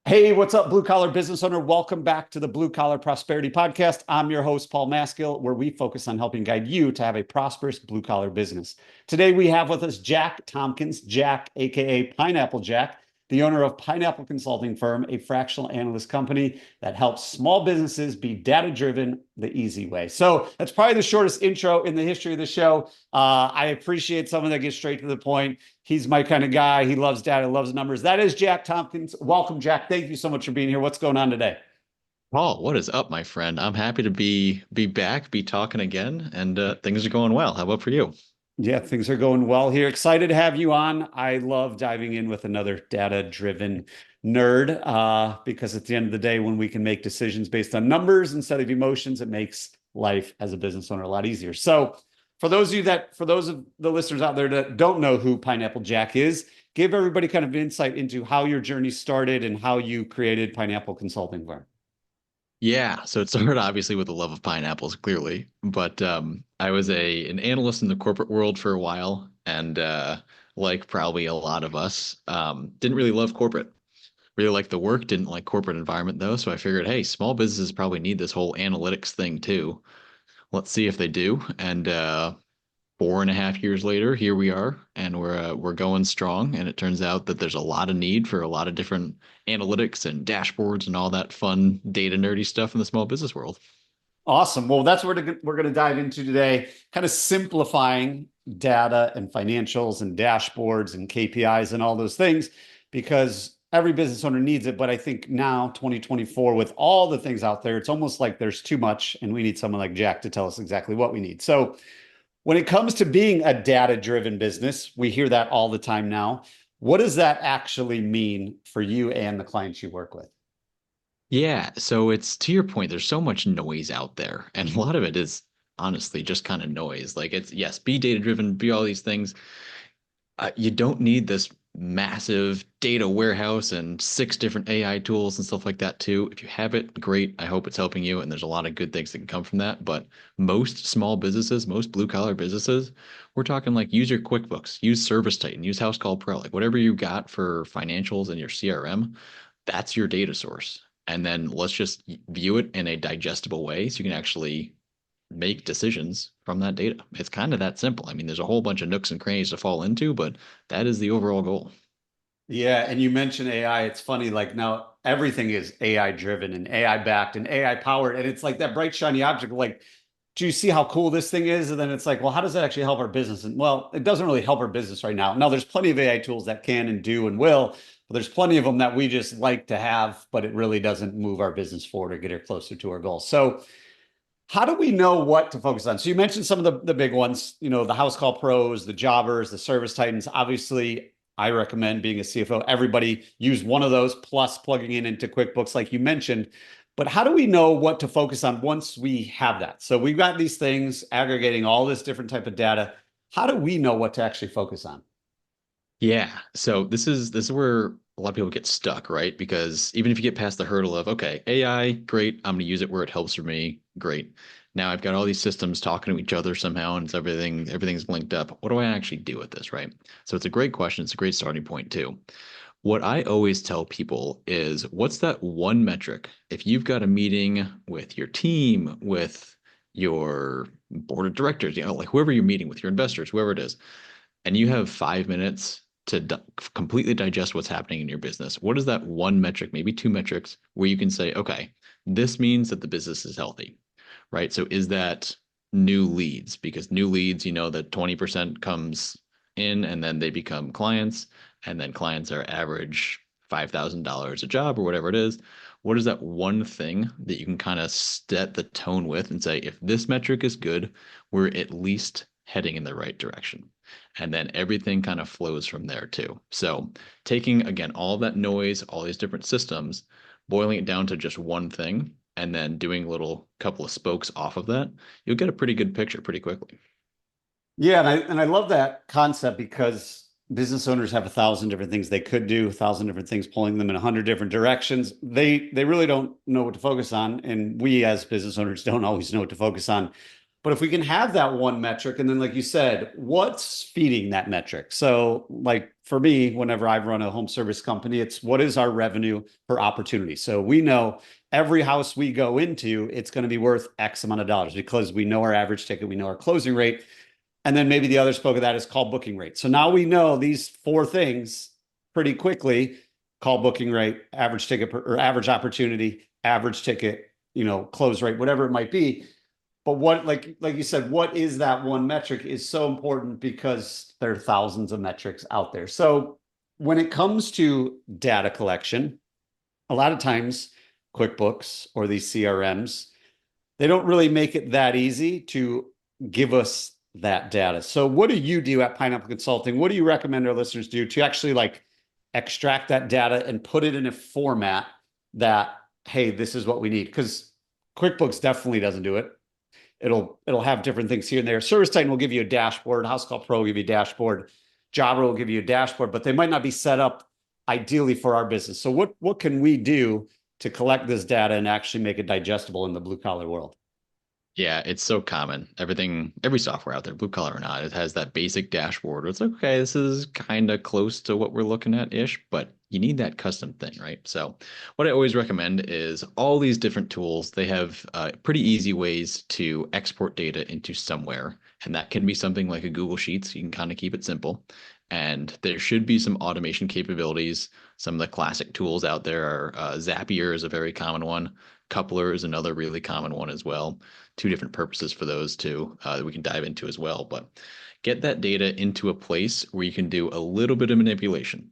Hey, what's up, blue collar business owner? Welcome back to the Blue Collar Prosperity Podcast. I'm your host, Paul Maskill, where we focus on helping guide you to have a prosperous blue collar business. Today, we have with us Jack Tompkins, Jack, aka Pineapple Jack, the owner of Pineapple Consulting Firm, a fractional analyst company that helps small businesses be data driven the easy way. So that's probably the shortest intro in the history of the show. I appreciate someone that gets straight to the point. He's my kind of guy. He loves data, loves numbers. That is Jack Tompkins. Welcome, Jack. Thank you so much for being here. What's going on today? Paul, what is up, my friend? I'm happy to be back, be talking again, and things are going well. How about for you? Yeah, things are going well here. Excited to have you on. I love diving in with another data-driven nerd because at the end of the day, when we can make decisions based on numbers instead of emotions, it makes life as a business owner a lot easier. So, for those of the listeners out there that don't know who Pineapple Jack is, give everybody kind of insight into how your journey started and how you created Pineapple Consulting Firm. Yeah, so it started obviously with the love of pineapples, clearly, but I was an analyst in the corporate world for a while, and like probably a lot of us, didn't really love corporate. Really liked the work, didn't like corporate environment though. So I figured, hey, small businesses probably need this whole analytics thing too. Let's see if they do. And 4.5 years later, here we are, and we're going strong. And it turns out that there's a lot of need for a lot of different analytics and dashboards and all that fun data nerdy stuff in the small business world. Awesome. Well, that's what we're going to dive into today, kind of simplifying data and financials and dashboards and KPIs and all those things, because every business owner needs it. But I think now, 2024, with all the things out there, it's almost like there's too much, and we need someone like Jack to tell us exactly what we need. So, when it comes to being a data-driven business, we hear that all the time now. What does that actually mean for you and the clients you work with? Yeah, so it's to your point, there's so much noise out there, and a lot of it is honestly just kind of noise. Like it's yes, be data driven, be all these things. You don't need this massive data warehouse and six different AI tools and stuff like that too. If you have it, great. I hope it's helping you, and there's a lot of good things that can come from that. But most small businesses, most blue collar businesses, we're talking like use your QuickBooks, use Service Titan, use House Call Pro, like whatever you got for financials and your CRM, that's your data source. And then let's just view it in a digestible way so you can actually make decisions from that data. It's kind of that simple. I mean, there's a whole bunch of nooks and crannies to fall into, but that is the overall goal. Yeah, and you mentioned AI. It's funny, like now everything is AI driven and AI backed and AI powered. And it's like that bright, shiny object. Like, do you see how cool this thing is? And then it's like, well, how does that actually help our business? And well, it doesn't really help our business right now. Now, there's plenty of AI tools that can and do and will, but there's plenty of them that we just like to have, but it really doesn't move our business forward or get it closer to our goals. So, how do we know what to focus on? So you mentioned some of the big ones, the house call pros, the jobbers, the service titans. Obviously, I recommend being a CFO. Everybody use one of those plus plugging in into QuickBooks, like you mentioned. But how do we know what to focus on once we have that? So we've got these things aggregating all this different type of data. How do we know what to actually focus on? Yeah. So this is where a lot of people get stuck, right? Because even if you get past the hurdle of, okay, AI, great, I'm going to use it where it helps for me, great. Now I've got all these systems talking to each other somehow, and it's everything's linked up. What do I actually do with this, right? So it's a great question. It's a great starting point too. What I always tell people is, what's that one metric? If you've got a meeting with your team, with your board of directors, like whoever you're meeting with, your investors, whoever it is, and you have 5 minutes to completely digest what's happening in your business, what is that one metric, maybe two metrics, where you can say, okay, this means that the business is healthy, right? So is that new leads? Because new leads, you know that 20% comes in and then they become clients, and then clients are average $5,000 a job or whatever it is. What is that one thing that you can kind of set the tone with and say, if this metric is good, we're at least heading in the right direction? And then everything kind of flows from there too. So taking again all that noise, all these different systems, boiling it down to just one thing, and then doing a little couple of spokes off of that, you'll get a pretty good picture pretty quickly. Yeah, and I love that concept because business owners have 1,000 different things they could do, 1,000 different things pulling them in 100 different directions. They really don't know what to focus on, and we as business owners don't always know what to focus on. But if we can have that one metric, and then like you said, what's feeding that metric? So like for me, whenever I run a home service company, it's what is our revenue per opportunity? So we know every house we go into, it's going to be worth X amount of dollars because we know our average ticket, we know our closing rate. And then maybe the other spoke of that is call booking rate. So now we know these four things pretty quickly: call booking rate, average ticket or average opportunity, average ticket, close rate, whatever it might be. But what, like you said, what is that one metric is so important because there are thousands of metrics out there. So when it comes to data collection, a lot of times QuickBooks or these CRMs, they don't really make it that easy to give us that data. So what do you do at Pineapple Consulting? What do you recommend our listeners do to actually like extract that data and put it in a format that, hey, this is what we need? Because QuickBooks definitely doesn't do it. It'll have different things here and there. ServiceTitan will give you a dashboard. House Call Pro will give you a dashboard. Jobber will give you a dashboard, but they might not be set up ideally for our business. So what can we do to collect this data and actually make it digestible in the blue collar world? Yeah, it's so common. Every software out there, blue collar or not, it has that basic dashboard where it's like, okay, this is kind of close to what we're looking at ish, but you need that custom thing, right? So what I always recommend is all these different tools. They have pretty easy ways to export data into somewhere. And that can be something like a Google Sheets. You can kind of keep it simple. And there should be some automation capabilities. Some of the classic tools out there are Zapier is a very common one. Coupler is another really common one as well. Two different purposes for those two that we can dive into as well. But get that data into a place where you can do a little bit of manipulation.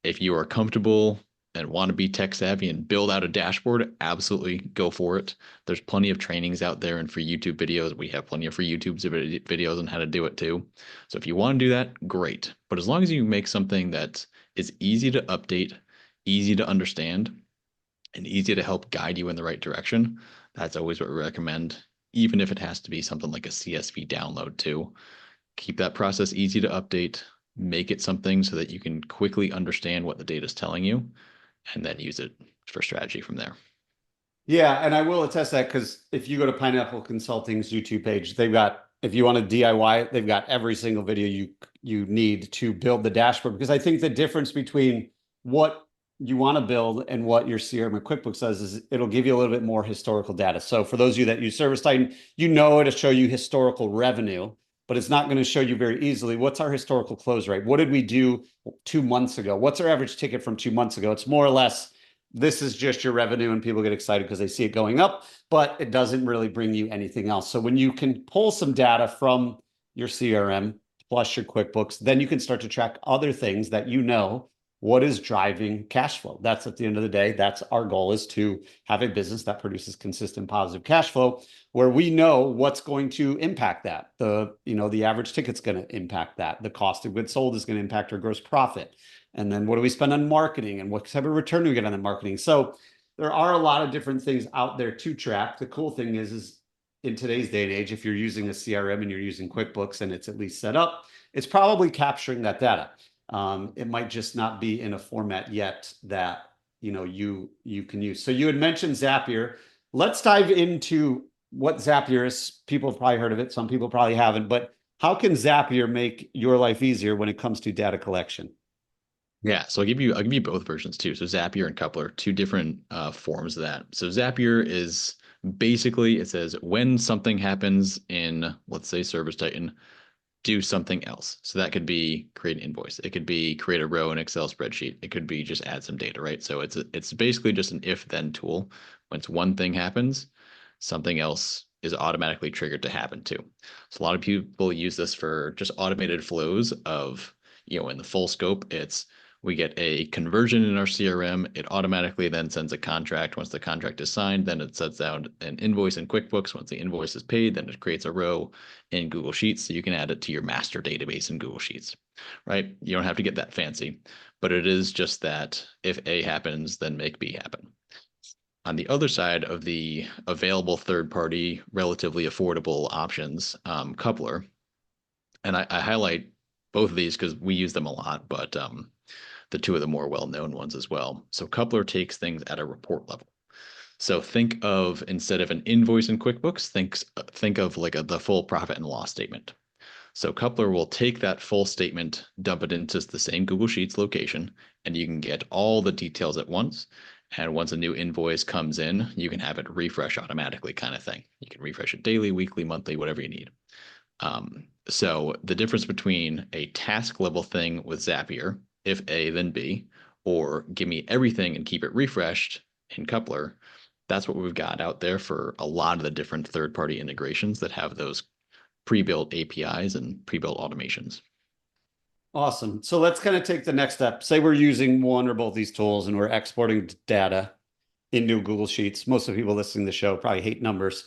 If you are comfortable and want to be tech savvy and build out a dashboard, absolutely go for it. There's plenty of trainings out there and free YouTube videos. We have plenty of free YouTube videos on how to do it too. So if you want to do that, great. But as long as you make something that is easy to update, easy to understand, and easy to help guide you in the right direction, that's always what we recommend, even if it has to be something like a CSV download too. Keep that process easy to update, make it something so that you can quickly understand what the data is telling you, and then use it for strategy from there. Yeah, and I will attest that because if you go to Pineapple Consulting's YouTube page, they've got, if you want to DIY it, they've got every single video you need to build the dashboard. Because I think the difference between what you want to build and what your CRM and QuickBooks does is it'll give you a little bit more historical data. So for those of you that use ServiceTitan, it'll show you historical revenue, but it's not going to show you very easily what's our historical close rate. What did we do 2 months ago? What's our average ticket from 2 months ago? It's more or less, this is just your revenue and people get excited because they see it going up, but it doesn't really bring you anything else. So when you can pull some data from your CRM plus your QuickBooks, then you can start to track other things that what is driving cash flow. That's at the end of the day, that's our goal, is to have a business that produces consistent positive cash flow where we know what's going to impact that. The average ticket's going to impact that. The cost of goods sold is going to impact our gross profit. And then what do we spend on marketing and what type of return do we get on the marketing? So there are a lot of different things out there to track. The cool thing is in today's day and age, if you're using a CRM and you're using QuickBooks and it's at least set up, it's probably capturing that data. It might just not be in a format yet that you can use. So you had mentioned Zapier. Let's dive into what Zapier is. People have probably heard of it. Some people probably haven't. But how can Zapier make your life easier when it comes to data collection? Yeah, so I'll give you both versions too. So Zapier and Coupler, two different forms of that. So Zapier is basically, it says when something happens in, let's say, ServiceTitan, do something else. So that could be create an invoice. It could be create a row in Excel spreadsheet. It could be just add some data, right? So it's basically just an if-then tool. Once one thing happens, something else is automatically triggered to happen too. So a lot of people use this for just automated flows of, in the full scope, we get a conversion in our CRM. It automatically then sends a contract. Once the contract is signed, then it sets out an invoice in QuickBooks. Once the invoice is paid, then it creates a row in Google Sheets. So you can add it to your master database in Google Sheets, right? You don't have to get that fancy, but it is just that if A happens, then make B happen. On the other side of the available third-party, relatively affordable options, Coupler, and I highlight both of these because we use them a lot, but the two of the more well-known ones as well. So Coupler takes things at a report level. So think of, instead of an invoice in QuickBooks, think of like the full profit and loss statement. So Coupler will take that full statement, dump it into the same Google Sheets location, and you can get all the details at once. And once a new invoice comes in, you can have it refresh automatically, kind of thing. You can refresh it daily, weekly, monthly, whatever you need. So the difference between a task level thing with Zapier, if A, then B, or give me everything and keep it refreshed in Coupler, that's what we've got out there for a lot of the different third-party integrations that have those pre-built APIs and pre-built automations. Awesome. So let's kind of take the next step. Say we're using one or both these tools and we're exporting data into Google Sheets. Most of the people listening to the show probably hate numbers,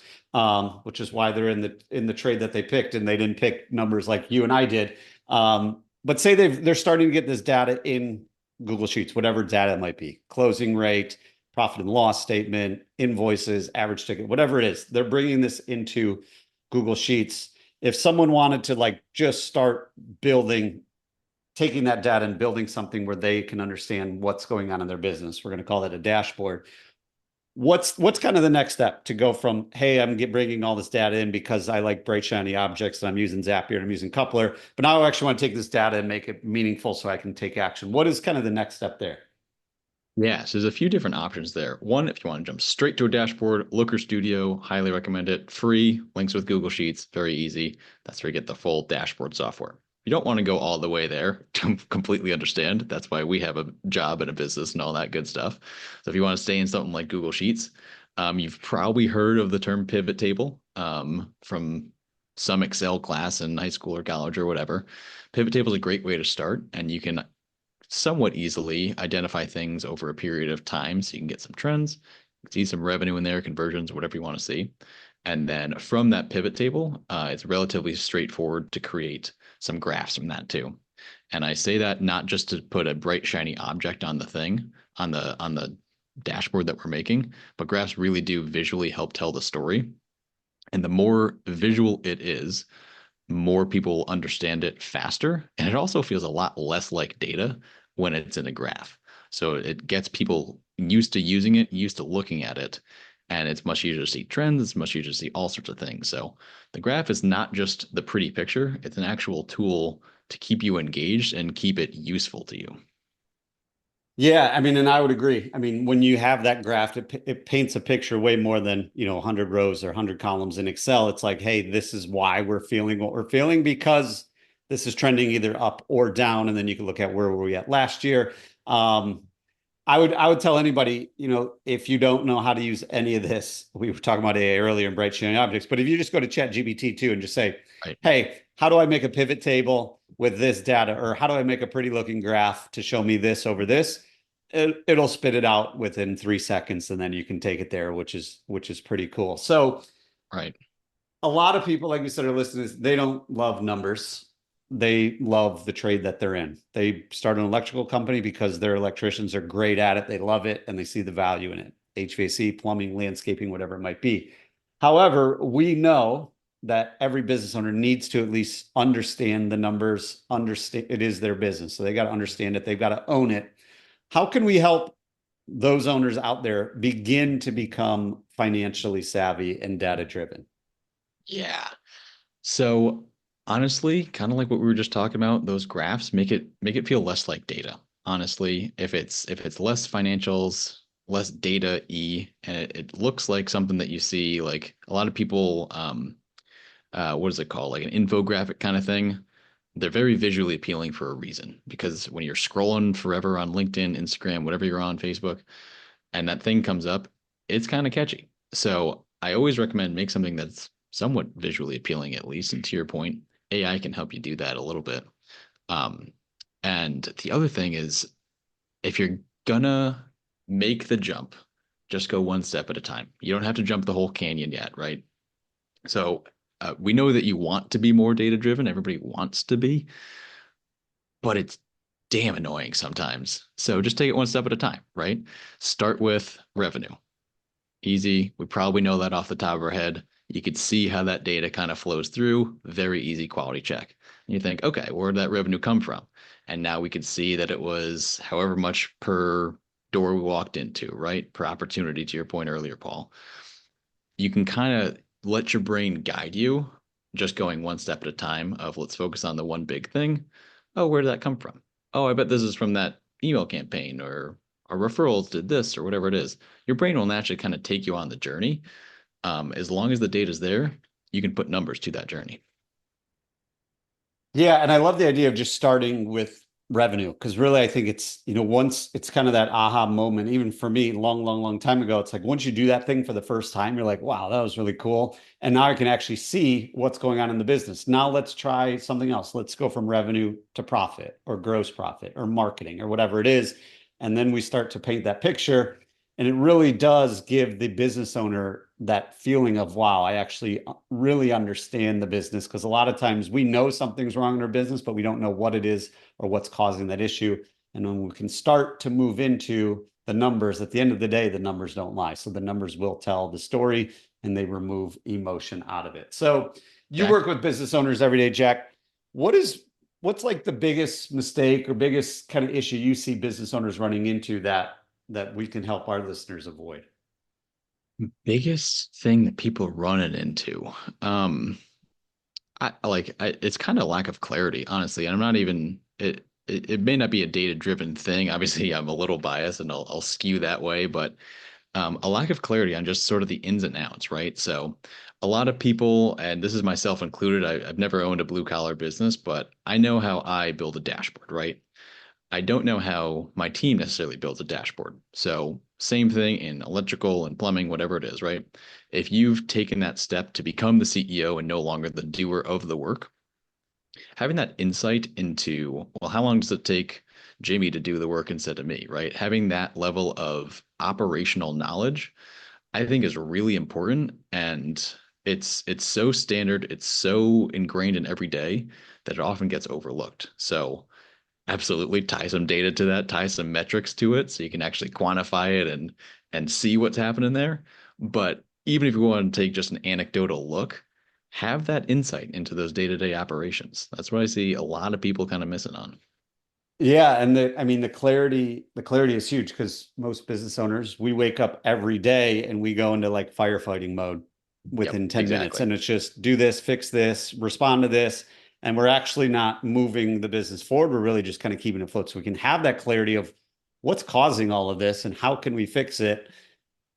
which is why they're in the trade that they picked, and they didn't pick numbers like you and I did. But say they're starting to get this data in Google Sheets, whatever data it might be, closing rate, profit and loss statement, invoices, average ticket, whatever it is. They're bringing this into Google Sheets. If someone wanted to like just start taking that data and building something where they can understand what's going on in their business, we're going to call it a dashboard. What's kind of the next step to go from, hey, I'm bringing all this data in because I like bright shiny objects and I'm using Zapier and I'm using Coupler, but now I actually want to take this data and make it meaningful so I can take action. What is kind of the next step there? Yeah, so there's a few different options there. One, if you want to jump straight to a dashboard, Looker Studio, highly recommend it. Free, links with Google Sheets, very easy. That's where you get the full dashboard software. You don't want to go all the way there to completely understand. That's why we have a job and a business and all that good stuff. So if you want to stay in something like Google Sheets, you've probably heard of the term pivot table from some Excel class in high school or college or whatever. Pivot table is a great way to start, and you can somewhat easily identify things over a period of time, so you can get some trends, see some revenue in there, conversions, whatever you want to see. And then from that pivot table, it's relatively straightforward to create some graphs from that too. And I say that not just to put a bright shiny object on the thing, on the dashboard that we're making, but graphs really do visually help tell the story. And the more visual it is, more people understand it faster. And it also feels a lot less like data when it's in a graph. So it gets people used to using it, used to looking at it. And it's much easier to see trends. It's much easier to see all sorts of things. So the graph is not just the pretty picture, it's an actual tool to keep you engaged and keep it useful to you. Yeah, I mean, and I would agree. I mean, when you have that graph, it paints a picture way more than, 100 rows or 100 columns in Excel. It's like, hey, this is why we're feeling what we're feeling because this is trending either up or down. And then you can look at where were we at last year. I would tell anybody, if you don't know how to use any of this, we were talking about AI earlier and bright shiny objects, but if you just go to ChatGPT 2 and just say, Right. hey, how do I make a pivot table with this data? Or how do I make a pretty looking graph to show me this over this? It'll spit it out within 3 seconds, and then you can take it there, which is pretty cool. So Right. a lot of people, like we said, are listeners, they don't love numbers. They love the trade that they're in. They start an electrical company because their electricians are great at it. They love it and they see the value in it. HVAC, plumbing, landscaping, whatever it might be. However, we know that every business owner needs to at least understand the numbers, understand it is their business. So they got to understand it. They've got to own it. How can we help those owners out there begin to become financially savvy and data driven? Yeah. So honestly, kind of like what we were just talking about, those graphs make it feel less like data. Honestly, if it's less financials, less data-y, and it looks like something that you see like a lot of people what is it called? Like an infographic kind of thing. They're very visually appealing for a reason because when you're scrolling forever on LinkedIn, Instagram, whatever you're on, Facebook, and that thing comes up, it's kind of catchy. So I always recommend make something that's somewhat visually appealing at least. And to your point, AI can help you do that a little bit. Um, and the other thing is if you're gonna make the jump, just go one step at a time. You don't have to jump the whole canyon yet, right? So we know that you want to be more data driven. Everybody wants to be, but it's damn annoying sometimes. So just take it one step at a time, right? Start with revenue. Easy. We probably know that off the top of our head. You could see how that data kind of flows through. Very easy quality check. And you think, okay, where did that revenue come from? And now we could see that it was however much per door we walked into, right? Per opportunity, to your point earlier, Paul. You can kind of let your brain guide you, just going one step at a time of let's focus on the one big thing. Oh, where did that come from? Oh, I bet this is from that email campaign, or our referrals did this, or whatever it is. Your brain will naturally kind of take you on the journey. As long as the data's there, you can put numbers to that journey. Yeah, and I love the idea of just starting with revenue because really I think it's, once it's kind of that aha moment, even for me, long, long, long time ago, it's like once you do that thing for the first time, you're like, wow, that was really cool. And now I can actually see what's going on in the business. Now let's try something else. Let's go from revenue to profit or gross profit or marketing or whatever it is. And then we start to paint that picture. And it really does give the business owner that feeling of, wow, I actually really understand the business. Because a lot of times we know something's wrong in our business, but we don't know what it is or what's causing that issue. And when we can start to move into the numbers, at the end of the day, the numbers don't lie. So the numbers will tell the story and they remove emotion out of it. So you Jack? work with business owners every day, Jack. What's like the biggest mistake or biggest kind of issue you see business owners running into that we can help our listeners avoid? Biggest thing that people run it into. It's kind of lack of clarity, honestly. And I'm not even it may not be a data-driven thing. Obviously, I'm a little biased and I'll skew that way, but a lack of clarity on just sort of the ins and outs, right? So a lot of people, and this is myself included, I've never owned a blue collar business, but I know how I build a dashboard, right? I don't know how my team necessarily builds a dashboard. So same thing in electrical and plumbing, whatever it is, right? If you've taken that step to become the CEO and no longer the doer of the work, having that insight into, well, how long does it take Jamie to do the work instead of me, right? Having that level of operational knowledge, I think is really important. And it's so standard, it's so ingrained in every day that it often gets overlooked. So absolutely tie some data to that, tie some metrics to it so you can actually quantify it and see what's happening there. But even if you want to take just an anecdotal look, have that insight into those day-to-day operations. That's what I see a lot of people kind of missing on. Yeah, and I mean the clarity is huge because most business owners, we wake up every day and we go into like firefighting mode Yep, within 10 minutes exactly. and it's just do this, fix this, respond to this, and we're actually not moving the business forward. We're really just kind of keeping it afloat so we can have that clarity of what's causing all of this and how can we fix it.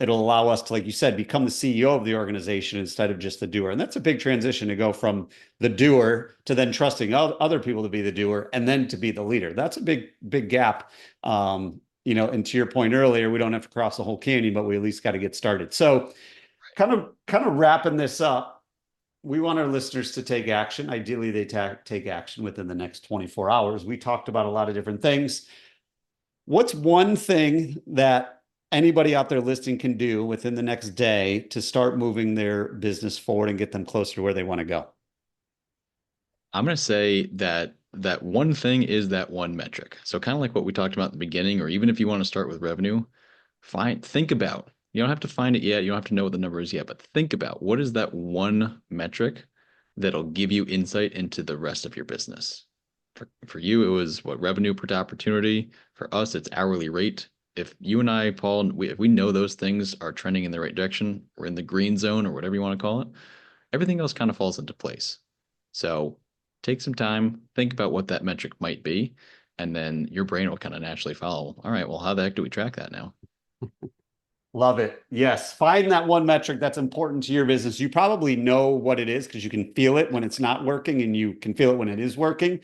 It'll allow us to, like you said, become the CEO of the organization instead of just the doer. And that's a big transition to go from the doer to then trusting other people to be the doer and then to be the leader. That's a big, big gap. And to your point earlier, we don't have to cross the whole canyon, but we at least got to get started. So kind of wrapping this up, we want our listeners to take action. Ideally, they take action within the next 24 hours. We talked about a lot of different things. What's one thing that anybody out there listening can do within the next day to start moving their business forward and get them closer to where they want to go? I'm going to say that that one thing is that one metric. So kind of like what we talked about at the beginning, or even if you want to start with revenue, think about, you don't have to find it yet. You don't have to know what the number is yet, but think about what is that one metric that'll give you insight into the rest of your business. For you, it was what revenue per opportunity. For us, it's hourly rate. If you and I, Paul, if we know those things are trending in the right direction, we're in the green zone or whatever you want to call it, everything else kind of falls into place. So take some time, think about what that metric might be, and then your brain will kind of naturally follow. All right, well, how the heck do we track that now? Love it. Yes. Find that one metric that's important to your business. You probably know what it is because you can feel it when it's not working and you can feel it when it is working.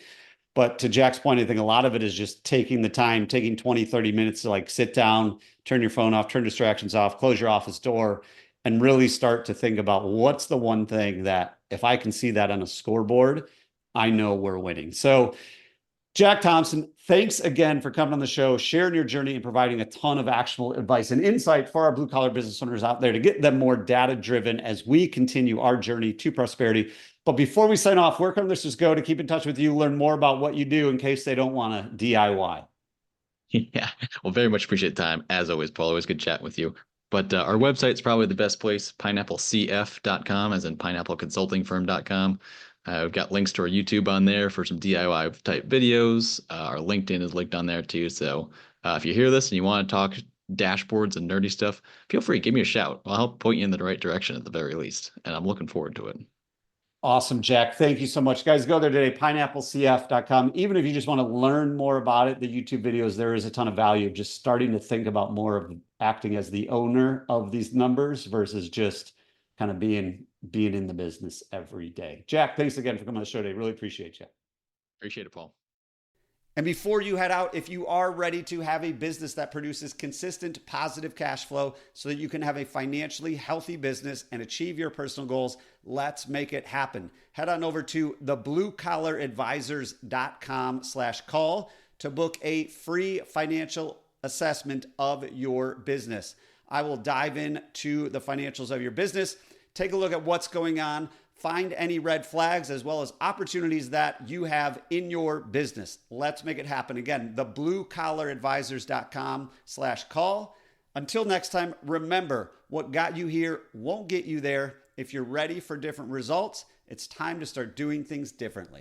But to Jack's point, I think a lot of it is just taking the time, taking 20, 30 minutes to like sit down, turn your phone off, turn distractions off, close your office door, and really start to think about what's the one thing that if I can see that on a scoreboard, I know we're winning. So Jack Thompson, thanks again for coming on the show, sharing your journey and providing a ton of actionable advice and insight for our blue collar business owners out there to get them more data driven as we continue our journey to prosperity. But before we sign off, where can listeners go to keep in touch with you, learn more about what you do in case they don't want to DIY? Yeah, well, very much appreciate the time. As always, Paul, always good chatting with you. But our website's probably the best place, pineapplecf.com, as in pineappleconsultingfirm.com. We've got links to our YouTube on there for some DIY type videos. Our LinkedIn is linked on there too. So If you hear this and you want to talk dashboards and nerdy stuff, feel free, give me a shout. I'll help point you in the right direction at the very least. And I'm looking forward to it. Awesome, Jack. Thank you so much. Guys, go there today, pineapplecf.com. Even if you just want to learn more about it, the YouTube videos, there is a ton of value of just starting to think about more of acting as the owner of these numbers versus just kind of being in the business every day. Jack, thanks again for coming on the show today. Really appreciate you. Appreciate it, Paul. And before you head out, if you are ready to have a business that produces consistent positive cash flow so that you can have a financially healthy business and achieve your personal goals, let's make it happen. Head on over to thebluecollaradvisors.com/call to book a free financial assessment of your business. I will dive into the financials of your business, take a look at what's going on, find any red flags as well as opportunities that you have in your business. Let's make it happen. Again, thebluecollaradvisors.com/call. Until next time, remember, what got you here won't get you there. If you're ready for different results, it's time to start doing things differently.